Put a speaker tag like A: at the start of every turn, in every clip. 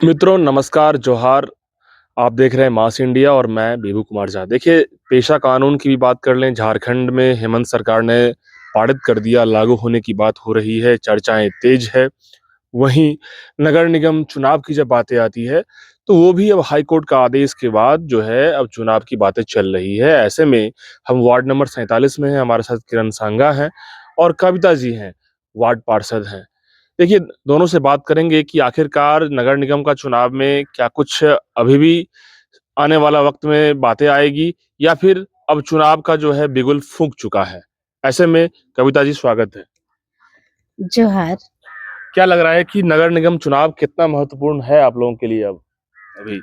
A: मित्रों नमस्कार, जोहार। आप देख रहे हैं मास इंडिया और मैं बीबू कुमार झा। देखिए, पेशा कानून की भी बात कर लें, झारखंड में हेमंत सरकार ने पारित कर दिया, लागू होने की बात हो रही है, चर्चाएँ तेज है। वहीं नगर निगम चुनाव की जब बातें आती है, तो वो भी अब हाई कोर्ट का आदेश के बाद जो है अब चुनाव की बातें चल रही है। ऐसे में हम वार्ड नंबर 47 में हैं, हमारे साथ किरण सांगा हैं और कविता जी हैं, वार्ड पार्षद हैं। देखिए, दोनों से बात करेंगे कि आखिरकार नगर निगम का चुनाव में क्या कुछ अभी भी आने वाला वक़्त में बातें आएगी या फिर अब चुनाव का जो है बिगुल फूँक चुका है? ऐसे में कविता जी स्वागत है।
B: जोहार।
A: क्या लग रहा है कि नगर निगम चुनाव कितना महत्वपूर्ण है आप लोगों के लिए अब अभी?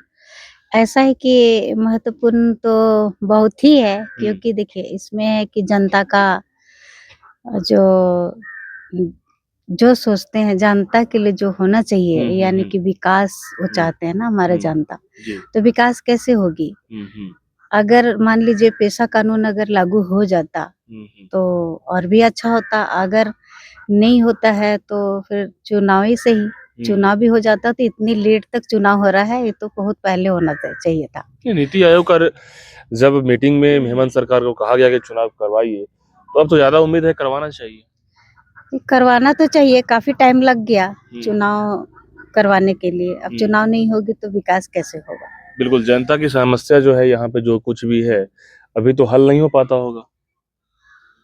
B: ऐसा है कि महत्वपूर्ण तो बहुत ही है, क्योंकि देखिए इसमें है कि जनता का जो जो सोचते हैं जनता के लिए जो होना चाहिए, यानी कि विकास वो चाहते हैं ना हमारे जनता।
A: जी।
B: तो विकास कैसे होगी? अगर मान लीजिए पेशा कानून अगर लागू हो जाता तो और भी अच्छा होता। अगर नहीं होता है तो फिर चुनाव ही सही, चुनाव भी हो जाता तो इतनी लेट तक चुनाव हो रहा है, ये तो बहुत पहले होना चाहिए था।
A: ये नीति आयोग का जब मीटिंग में हेमंत सरकार को कहा गया कि चुनाव करवाइए, तो अब तो ज़्यादा उम्मीद है करवाना चाहिए।
B: करवाना तो चाहिए, काफी टाइम लग गया चुनाव करवाने के लिए। अब चुनाव नहीं होगी तो विकास कैसे होगा?
A: बिल्कुल, जनता की समस्या जो है यहाँ पे जो कुछ भी है, अभी तो हल नहीं हो पाता होगा।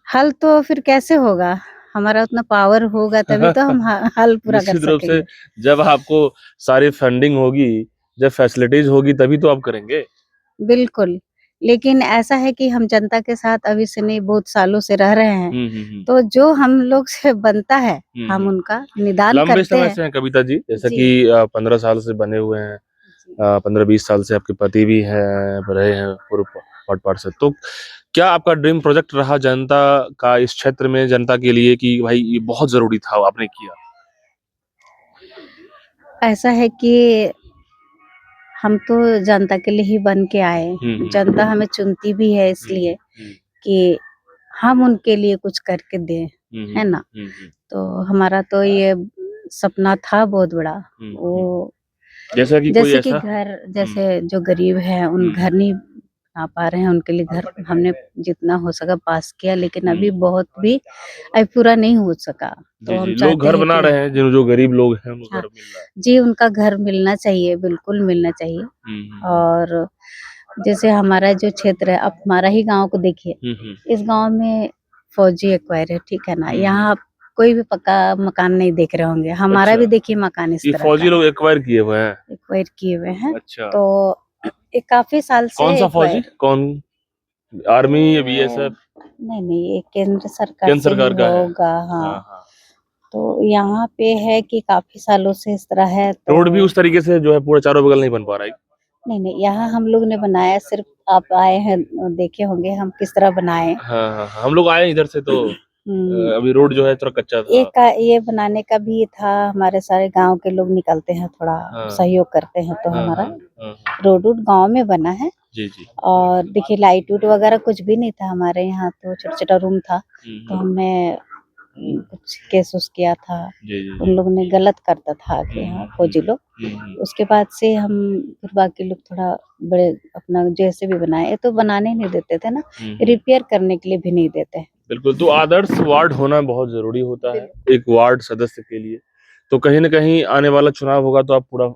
B: हल तो फिर कैसे होगा? हमारा उतना पावर होगा तभी तो हम हल पूरा कर
A: निश्चित रूप से
B: सकेंगे।
A: जब आपको सारी फंडिंग होगी, जब फैसिलिटीज़ होगी तभी तो आप करेंगे।
B: बिल्कुल, लेकिन ऐसा है कि हम जनता के साथ अभी से नहीं बहुत सालों से रह रहे हैं, तो जो हम लोग से बनता है हम उनका निदान
A: लंबे
B: करते
A: समय
B: हैं।
A: से हैं कविता जी, जैसा
B: जी।
A: कि 15 साल से बने हुए हैं।
B: जी।
A: 15-20 साल से आपके पति भी हैं, रहे हैं पूर्व वार्ड पार्षद। तो क्या आपका ड्रीम प्रोजेक्ट रहा जनता का इस क्षेत्र में जनता के लिए कि भाई ये बहुत ज़रूरी था, आपने किया?
B: ऐसा है कि हम तो जनता के लिए ही बन के आए। जनता हमें चुनती भी है इसलिए कि हम उनके लिए कुछ करके दें, है ना? तो हमारा तो ये सपना था बहुत बड़ा। वो
A: जैसा कि कोई
B: जैसे कि
A: ऐसा
B: घर, जैसे जो गरीब हैं उन घर नहीं बना पा रहे हैं, उनके लिए घर हमने जितना हो सका पास किया, लेकिन अभी बहुत भी अभी पूरा नहीं हो सका।
A: जी,
B: तो हम
A: जी। लोग
B: चाहते
A: घर
B: हैं
A: बना
B: कि
A: रहे हैं, जो गरीब लोग हैं उनको
B: हाँ,
A: घर मिल रहा है।
B: जी उनका घर मिलना चाहिए, बिल्कुल मिलना चाहिए। और जैसे हमारा जो क्षेत्र है, आप हमारा ही गाँव को देखिए। इस गाँव में फौजी एक्वायर है, ठीक है ना? यहाँ आप कोई भी पक्का मकान नहीं देख रहे होंगे। हमारा भी
A: अच्छा,
B: देखिए मकान इस
A: ये
B: तरह का
A: फौजी
B: है,
A: लोग एक्वायर किए हुए हैं।
B: एक्वायर किए हुए हैं।
A: अच्छा,
B: तो ये काफ़ी साल से
A: कौन-सा फौजी?
B: एक्वायर
A: कौन आर्मी या बीएसएफ?
B: नहीं, ये केंद्र सरकार
A: केंद्र
B: से ही
A: सरकार का है।
B: होगा,
A: हाँ,
B: हाँ।
A: हाँ।
B: तो यहाँ पे है कि काफ़ी सालों से इस तरह है तो
A: रोड भी उस तरीके से जो है पूरा चारों बगल नहीं बन पा रहा है।
B: नहीं, यहाँ हम लोग ने बनाया, सिर्फ़ आप आए हैं देखे होंगे हम किस तरह बनाए।
A: हाँ, हाँ, हाँ। हम लोग आए इधर से तो
B: हुँ।
A: अभी रोड जो है थोड़ा कच्चा था।
B: ये बनाने का भी था, हमारे सारे गाँव के लोग निकलते हैं, थोड़ा
A: हाँ।
B: सहयोग करते हैं, तो
A: हाँ,
B: हमारा
A: हाँ। हाँ, हाँ।
B: रोड-वोड गाँव में बना है।
A: जी, जी।
B: और देखिए लाइट-उट वगैरह कुछ भी नहीं था हमारे यहाँ, तो छोटा-छोटा रूम था। तो हमने कुछ केस-उस किया था।
A: जी, जी,
B: उन
A: जी।
B: लोगों ने गलत करता था आके यहाँ फौजी लोग। उसके बाद से हम फिर बाकी लोग थोड़ा बड़े अपना जैसे भी बनाए, ये तो बनाने नहीं देते थे ना, रिपेयर करने के लिए भी नहीं देते।
A: बिल्कुल, तो आदर्श वार्ड होना बहुत ज़रूरी होता है, एक वार्ड सदस्य के लिए। तो कहीं न कहीं आने वाला चुनाव होगा तो आप पूरा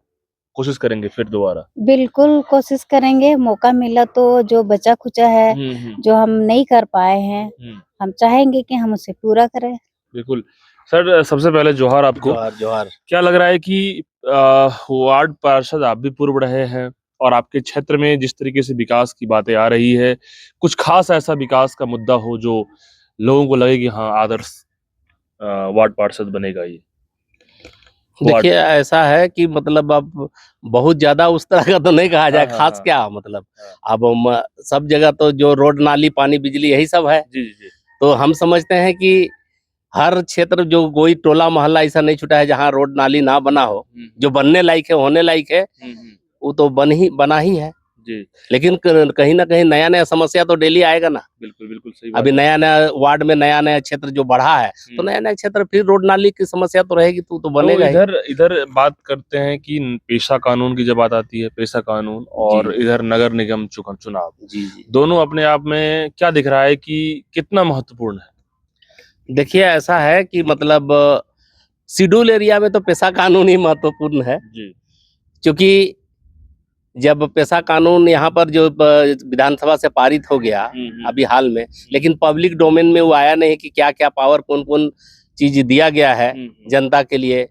A: कोशिश करेंगे फिर दोबारा?
B: बिल्कुल कोशिश करेंगे, मौका मिला तो जो बचा-खुचा है, जो हम नहीं कर पाए हैं, हम चाहेंगे कि हम उसे पूरा करें।
A: बिल्कुल। सर सबसे पहले जोहार आपको।
C: जोहार, जोहार।
A: क्या लग रहा है कि वार्ड पार्षद आप भी पूर्व रहे हैं और आपके क्षेत्र में जिस तरीके से विकास की बातें आ रही है, कुछ खास ऐसा विकास का मुद्दा हो जो लोगों को लगे कि हाँ, आदर्श वार्ड पार्षद बनेगा ये? वार्ड
C: देखिए, ऐसा है कि मतलब अब बहुत ज़्यादा उस तरह का तो नहीं कहा
A: हाँ,
C: जाए,
A: हाँ,
C: ख़ास
A: हाँ।
C: क्या मतलब।
A: हाँ।
C: अब सब जगह तो जो रोड, नाली, पानी, बिजली यही सब है।
A: जी, जी, जी।
C: तो हम समझते हैं कि हर क्षेत्र जो कोई टोला मोहल्ला ऐसा नहीं छूटा है जहाँ रोड, नाली ना बना हो। जो बनने लायक है, होने लायक है, वो तो बना ही है।
A: जी
C: लेकिन कहीं ना कहीं नया नया समस्या तो डेली आएगा ना।
A: बिल्कुल बिल्कुल सही बात
C: अभी
A: है।
C: नया नया वार्ड में नया नया क्षेत्र जो बढ़ा है, तो नया नया क्षेत्र फिर रोड नाली की समस्या तो रहेगी, तो
A: तो
C: बनेगा ही।
A: इधर इधर बात करते हैं कि पेशा कानून की जब बात आती है, पेशा कानून और
C: जी।
A: इधर नगर निगम चुनाव,
C: जी जी
A: दोनों अपने आप में क्या दिख रहा है कि कितना महत्वपूर्ण है?
C: देखिए, ऐसा है कि मतलब शेड्यूल एरिया में तो पेशा कानून ही महत्वपूर्ण है,
A: जी
C: क्योंकि जब पेशा कानून यहाँ पर जो विधानसभा से पारित हो गया अभी हाल में, लेकिन पब्लिक डोमेन में वो आया नहीं कि क्या क्या पावर कौन कौन चीज दिया गया है जनता के लिए,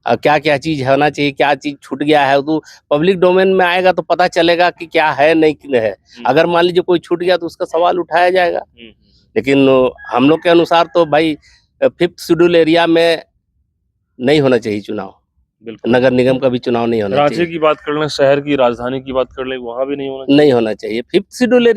C: क्या क्या चीज होना चाहिए, क्या चीज छूट गया है, तो पब्लिक डोमेन में आएगा तो पता चलेगा कि क्या है नहीं है। अगर मान लीजिए कोई छूट गया तो उसका सवाल उठाया जाएगा। लेकिन हम लोग के अनुसार तो भाई 5th शेड्यूल एरिया में नहीं होना चाहिए चुनाव,
A: बिल्कुल।
C: नगर निगम का भी चुनाव नहीं होना
A: रांची
C: चाहिए,
A: की बात कर लें, शहर की राजधानी की बात कर लें, वहां भी नहीं होना चाहिए।
C: नहीं होना चाहिए। 5th शेड्यूल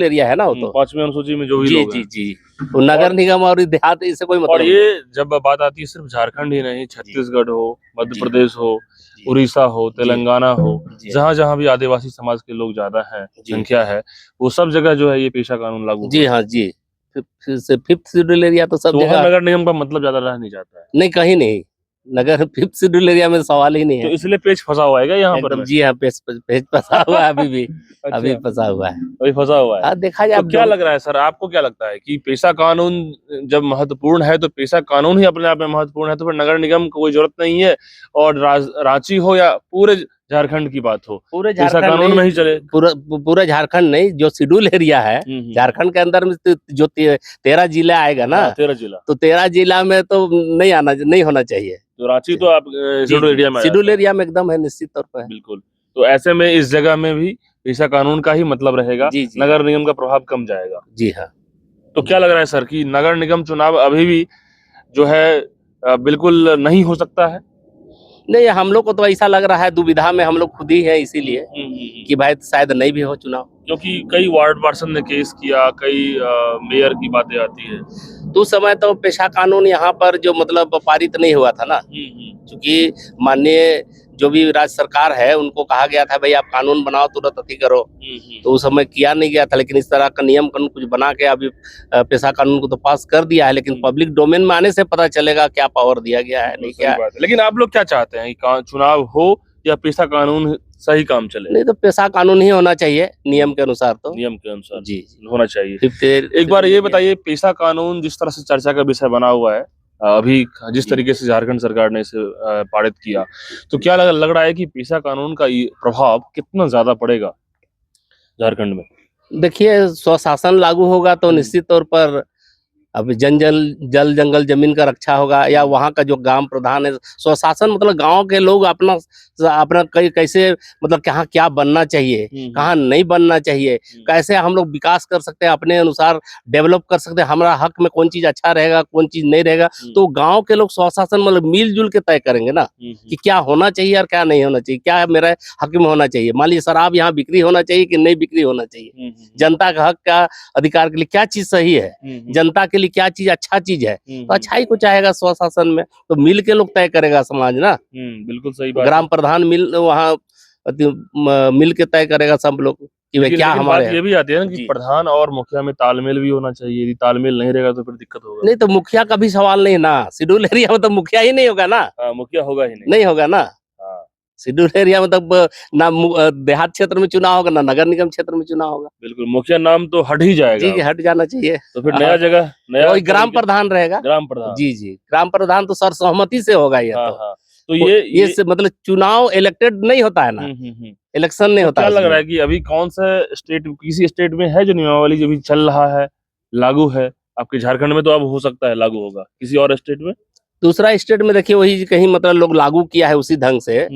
C: एरिया है ना वो तो।
A: 5वीं अनुसूची में जो भी
C: जी
A: लोग
C: जी
A: हैं।
C: जी, वो नगर निगम और देहात इससे कोई
A: और
C: मतलब नहीं।
A: ये जब बात आती है सिर्फ झारखंड ही नहीं, छत्तीसगढ़ हो, मध्य
C: जी।
A: प्रदेश हो,
C: जी।
A: उड़ीसा हो,
C: जी।
A: तेलंगाना हो,
C: जी।
A: जहाँ जहाँ भी आदिवासी समाज के लोग ज्यादा हैं,
C: जी।
A: संख्या है, वो सब जगह जो है ये पेशा कानून लागू
C: जी
A: हो।
C: हाँ जी, फिर से 5th शेड्यूल एरिया तो सब
A: तो वहाँ
C: जगह
A: नगर निगम का मतलब ज्यादा रह नहीं जाता है,
C: नहीं, कहीं नहीं। नगर 5th शेड्यूल एरिया में सवाल ही नहीं
A: तो
C: है।
A: इसलिए पेच फंसा हुआ है यहाँ पर
C: एकदम
A: में?
C: जी हाँ, पेज फंसा हुआ है अभी भी। अभी
A: अच्छा,
C: फंसा हुआ है।
A: वही फंसा हुआ है।
C: हाँ, देखा जाए
A: तो
C: अब
A: क्या लग रहा है सर, आपको क्या लगता है कि पेशा कानून जब महत्वपूर्ण है तो पेशा कानून ही अपने आप में महत्वपूर्ण है, तो फिर नगर निगम को कोई जरूरत नहीं है? और रांची हो या पूरे झारखंड की बात हो,
C: पूरे
A: पेशा
C: झारखंड
A: कानून में ही
C: नहीं,
A: चले?
C: पूरा झारखंड नहीं, जो शेड्यूल एरिया है झारखंड के अंदर में जो 13 जिला आएगा ना,
A: 13 जिला,
C: तो 13 जिला में तो नहीं होना चाहिए।
A: तो रांची तो आप शेड्यूल एरिया में आ
C: शेड्यूल
A: जाता है।
C: एरिया में एकदम है, निश्चित तौर पर है।
A: बिल्कुल। तो ऐसे में इस जगह में भी पेशा कानून का ही मतलब रहेगा,
C: जी जी
A: नगर निगम का प्रभाव कम जाएगा।
C: जी हाँ।
A: तो क्या लग रहा है सर कि नगर निगम चुनाव अभी भी जो है बिल्कुल नहीं हो सकता है?
C: नहीं, हम लोग को तो ऐसा लग रहा है, दुविधा में हम लोग खुद ही है, इसीलिए कि भाई शायद नहीं भी हो चुनाव,
A: क्योंकि कई वार्ड पार्षद ने केस किया, कई मेयर की बातें आती है।
C: तो उस समय तो पेशा कानून यहाँ पर जो मतलब पारित नहीं हुआ था ना, क्योंकि माननीय जो भी राज्य सरकार है उनको कहा गया था भाई आप कानून बनाओ, तुरंत अति करो, तो उस समय किया नहीं गया था। लेकिन इस तरह का नियम कानून कुछ बना के अभी पेशा कानून को तो पास कर दिया है, लेकिन पब्लिक डोमेन में आने से पता चलेगा क्या पावर दिया गया है, नहीं क्या।
A: लेकिन आप लोग क्या चाहते हैं कि चुनाव हो या पेशा कानून सही काम चले?
C: नहीं, तो पेशा कानून ही होना चाहिए नियम के अनुसार, तो
A: नियम के अनुसार
C: जी
A: होना चाहिए।
C: 5th
A: एक बार ये बताइए, पेशा कानून जिस तरह से चर्चा का विषय बना हुआ है, अभी जिस तरीके से झारखंड सरकार ने इसे पारित किया, तो क्या लग रहा है कि पेशा कानून का ये प्रभाव कितना ज्यादा पड़ेगा झारखंड में?
C: देखिए, स्वशासन लागू होगा तो निश्चित तौर पर अब जल जंगल जमीन का रक्षा होगा, या वहाँ का जो ग्राम प्रधान है, स्वशासन मतलब गांव के लोग अपना अपना कैसे मतलब कहाँ क्या बनना चाहिए, कहाँ नहीं बनना चाहिए, कैसे हम लोग विकास कर सकते हैं, अपने अनुसार डेवलप कर सकते हैं, हमारा हक में कौन चीज अच्छा रहेगा, कौन चीज नहीं रहेगा, तो गांव के लोग स्वशासन मतलब मिलजुल के तय करेंगे ना कि क्या होना चाहिए और क्या नहीं होना चाहिए, क्या मेरा हक में होना चाहिए। मान लीजिए शराब यहाँ बिक्री होना चाहिए कि नहीं बिक्री होना चाहिए, जनता का हक का अधिकार के लिए क्या चीज सही है, जनता के लिए क्या चीज अच्छा चीज है, तो अच्छाई को चाहेगा स्वशासन में, तो मिल के लोग तय करेगा समाज ना।
A: बिल्कुल सही बात।
C: ग्राम प्रधान वहाँ मिल के तय करेगा सब लोग कि भाई क्या हमारे
A: बात ये भी आती है ना कि प्रधान और मुखिया में तालमेल भी होना चाहिए, यदि तालमेल नहीं रहेगा तो फिर दिक्कत होगा।
C: नहीं, तो मुखिया का भी सवाल नहीं ना, शेड्यूल एरिया में तो मुखिया ही नहीं होगा ना।
A: मुखिया होगा ही
C: नहीं होगा ना। शेड्यूल एरिया में तब ना देहात क्षेत्र में चुनाव होगा, ना नगर निगम क्षेत्र में चुनाव होगा।
A: बिल्कुल, मुखिया नाम तो हट ही जाएगा।
C: जी, हट जाना चाहिए।
A: तो फिर नया जगह नया
C: ग्राम प्रधान रहेगा।
A: ग्राम प्रधान,
C: जी जी, ग्राम प्रधान तो सर्वसम्मति से होगा ये।
A: तो ये
C: मतलब चुनाव इलेक्टेड नहीं होता है ना, इलेक्शन नहीं होता।
A: क्या लग रहा है कि अभी कौन सा स्टेट, किसी स्टेट में है जो नियमावली जो भी चल रहा है, लागू है? आपके झारखंड में तो अब हो सकता है लागू होगा, किसी और स्टेट में?
C: दूसरा स्टेट में देखिए वही कहीं मतलब लोग लागू किया है उसी ढंग से,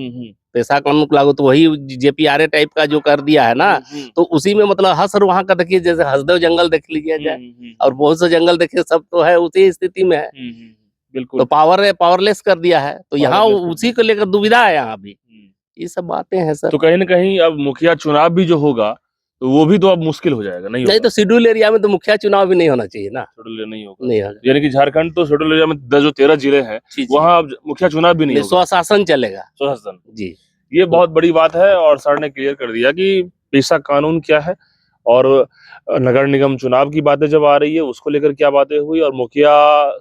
C: पेशा कानून लागू, तो वही JPRA टाइप का जो कर दिया है ना, तो उसी में मतलब हसर वहाँ का देखिए, जैसे हसदेव जंगल देख लीजिए जाए, और बहुत से जंगल देखिए, सब तो है उसी स्थिति में है।
A: बिल्कुल,
C: तो पावरलेस कर दिया है, तो यहाँ उसी को लेकर दुविधा है यहाँ भी। ये सब बातें हैं सर।
A: तो कहीं ना कहीं अब मुखिया चुनाव भी जो होगा तो वो भी तो अब मुश्किल हो जाएगा, नहीं
C: तो शेड्यूल एरिया में तो मुखिया चुनाव भी नहीं होना चाहिए ना।
A: शेड्यूल नहीं होगा,
C: नहीं होगा।
A: यानी कि झारखंड तो शेड्यूल एरिया में जो 13 जिले हैं वहाँ अब मुखिया चुनाव भी नहीं होगा,
C: स्वशासन चलेगा।
A: स्वशासन।
C: जी,
A: ये बहुत बड़ी बात है और सर ने क्लियर कर दिया कि पेशा कानून क्या है और नगर निगम चुनाव की बातें जब आ रही है उसको लेकर क्या बातें हुई और मुखिया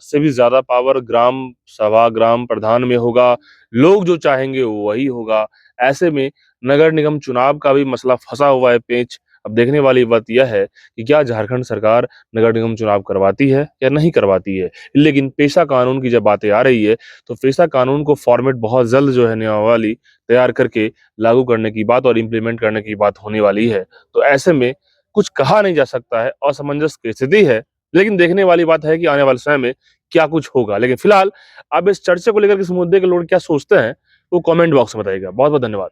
A: से भी ज्यादा पावर ग्राम सभा ग्राम प्रधान में होगा, लोग जो चाहेंगे वो वही होगा। ऐसे में नगर निगम चुनाव का भी मसला फंसा हुआ है पेंच। अब देखने वाली बात यह है कि क्या झारखंड सरकार नगर निगम चुनाव करवाती है या नहीं करवाती है। लेकिन पेशा कानून की जब बातें आ रही है तो पेशा कानून को फॉर्मेट बहुत जल्द जो है नियमावली तैयार करके लागू करने की बात और इम्प्लीमेंट करने की बात होने वाली है। तो ऐसे में कुछ कहा नहीं जा सकता है, असमंजस की स्थिति है। लेकिन देखने वाली बात है कि आने वाले समय में क्या कुछ होगा। लेकिन फिलहाल आप इस चर्चा को लेकर किस मुद्दे के लोग क्या सोचते हैं वो कमेंट बॉक्स में बताइएगा। बहुत बहुत धन्यवाद।